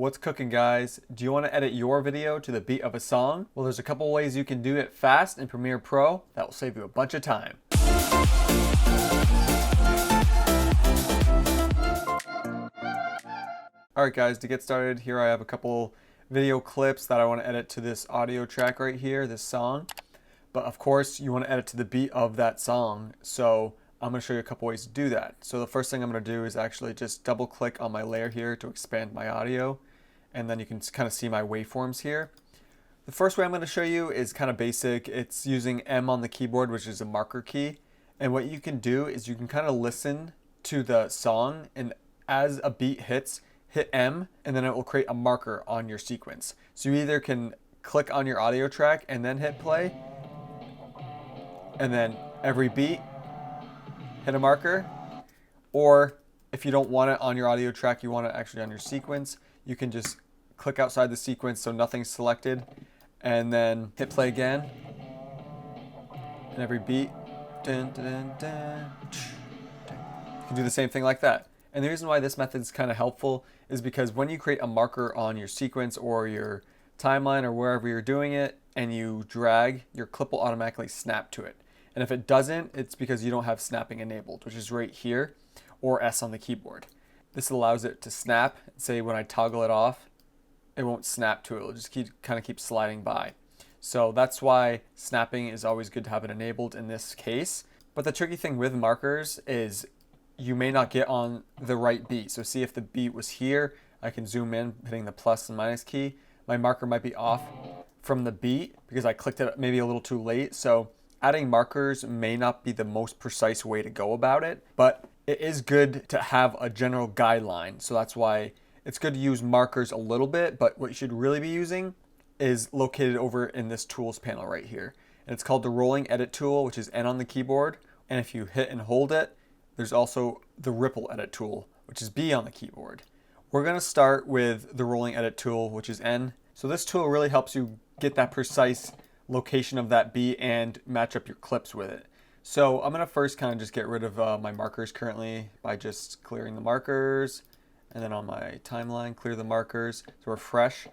What's cooking, guys? Do you want to edit your video to the beat of a song? Well, there's a couple ways you can do it fast in Premiere Pro that will save you a bunch of time. Alright guys, to get started, here I have a couple video clips that I want to edit to this audio track right here, this song. But of course, you want to edit to the beat of that song, so I'm going to show you a couple ways to do that. So the first thing I'm going to do is actually just double click on my layer here to expand my audio. And then you can kind of see my waveforms here. The first way I'm going to show you is kind of basic. It's using M on the keyboard, which is a marker key. And what you can do is you can kind of listen to the song, and as a beat hits, hit M, and then it will create a marker on your sequence. So you either can click on your audio track and then hit play, and then every beat, hit a marker. Or if you don't want it on your audio track, you want it actually on your sequence, you can just click outside the sequence so nothing's selected, and then hit play again. And every beat, dun, dun, dun, dun, you can do the same thing like that. And the reason why this method is kind of helpful is because when you create a marker on your sequence or your timeline or wherever you're doing it, and you drag, your clip will automatically snap to it. And if it doesn't, it's because you don't have snapping enabled, which is right here, or S on the keyboard. This allows it to snap. Say when I toggle it off, it won't snap to it. It'll just kind of keep sliding by. So that's why snapping is always good to have it enabled in this case. But the tricky thing with markers is you may not get on the right beat. So see, if the beat was here, I can zoom in, hitting the plus and minus key. My marker might be off from the beat because I clicked it maybe a little too late. So adding markers may not be the most precise way to go about it, but it is good to have a general guideline. So that's why it's good to use markers a little bit, but what you should really be using is located over in this tools panel right here. And it's called the rolling edit tool, which is N on the keyboard. And if you hit and hold it, there's also the ripple edit tool, which is B on the keyboard. We're gonna start with the rolling edit tool, which is N. So this tool really helps you get that precise location of that beat and match up your clips with it. So I'm gonna first kind of just get rid of my markers currently by just clearing the markers, and then on my timeline, clear the markers so we're fresh.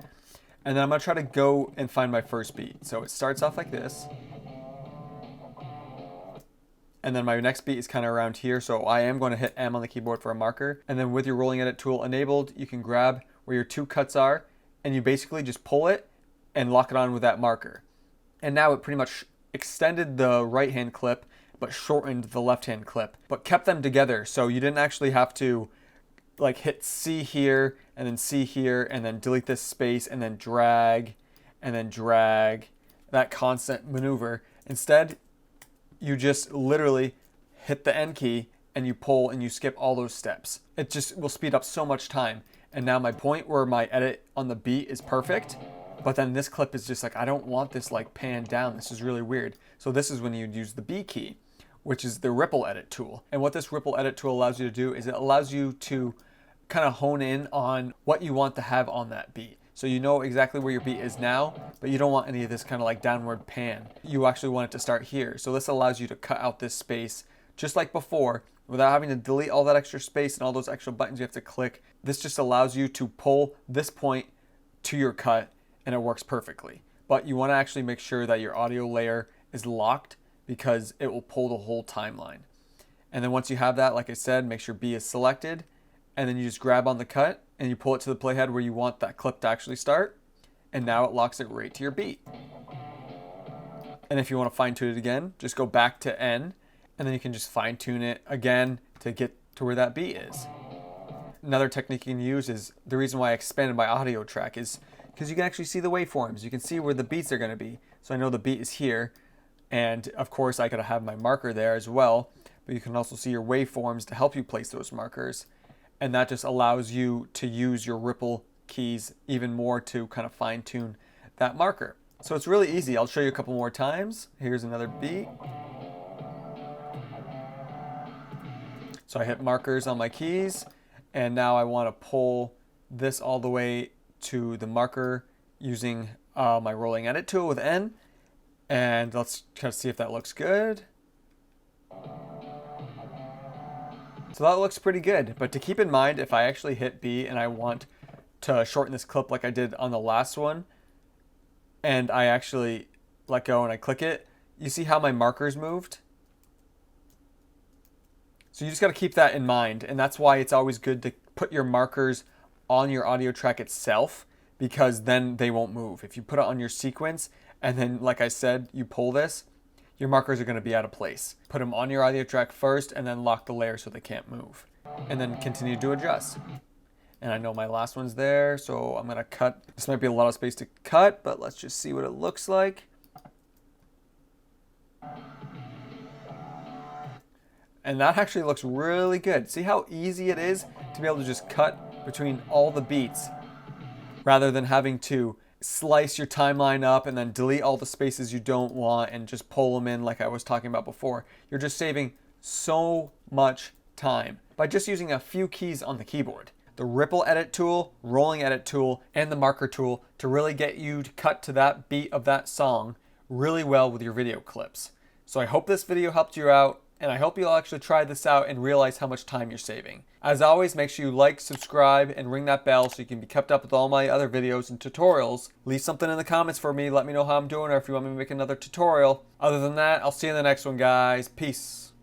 And then I'm gonna try to go and find my first beat. So it starts off like this. And then my next beat is kind of around here. So I am going to hit M on the keyboard for a marker. And then with your rolling edit tool enabled, you can grab where your two cuts are, and you basically just pull it and lock it on with that marker. And now it pretty much extended the right hand clip, but shortened the left hand clip, but kept them together. So you didn't actually have to like hit C here and then C here and then delete this space and then drag, that constant maneuver. Instead, you just literally hit the N key and you pull and you skip all those steps. It just will speed up so much time. And now my point where my edit on the beat is perfect, but then this clip is just like, I don't want this like panned down. This is really weird. So this is when you'd use the B key, which is the ripple edit tool. And what this ripple edit tool allows you to do is it allows you to kind of hone in on what you want to have on that beat. So you know exactly where your beat is now, but you don't want any of this kind of like downward pan. You actually want it to start here. So this allows you to cut out this space just like before without having to delete all that extra space and all those extra buttons you have to click. This just allows you to pull this point to your cut, and it works perfectly. But you want to actually make sure that your audio layer is locked because it will pull the whole timeline. And then once you have that, like I said, make sure B is selected, and then you just grab on the cut and you pull it to the playhead where you want that clip to actually start, and now it locks it right to your beat. And if you want to fine tune it again, just go back to N, and then you can just fine tune it again to get to where that beat is. Another technique you can use is, the reason why I expanded my audio track is because you can actually see the waveforms. You can see where the beats are going to be. So I know the beat is here, and of course I could have my marker there as well, but you can also see your waveforms to help you place those markers. And that just allows you to use your ripple keys even more to kind of fine tune that marker. So it's really easy. I'll show you a couple more times. Here's another beat. So I hit markers on my keys, and now I want to pull this all the way to the marker using my rolling edit tool with N. And let's try to see if that looks good. So that looks pretty good, but to keep in mind, if I actually hit B and I want to shorten this clip like I did on the last one, and I actually let go and I click it, you see how my markers moved? So you just got to keep that in mind, and that's why it's always good to put your markers on your audio track itself, because then they won't move. If you put it on your sequence and then, like I said, you pull this, your markers are going to be out of place. Put them on your audio track first and then lock the layer so they can't move. And then continue to adjust. And I know my last one's there, so I'm going to cut. This might be a lot of space to cut, but let's just see what it looks like. And that actually looks really good. See how easy it is to be able to just cut between all the beats rather than having to slice your timeline up and then delete all the spaces you don't want and just pull them in like I was talking about before. You're just saving so much time by just using a few keys on the keyboard. The ripple edit tool, rolling edit tool, and the marker tool to really get you to cut to that beat of that song really well with your video clips. So I hope this video helped you out, and I hope you'll actually try this out and realize how much time you're saving. As always, make sure you like, subscribe, and ring that bell so you can be kept up with all my other videos and tutorials. Leave something in the comments for me. Let me know how I'm doing or if you want me to make another tutorial. Other than that, I'll see you in the next one, guys. Peace.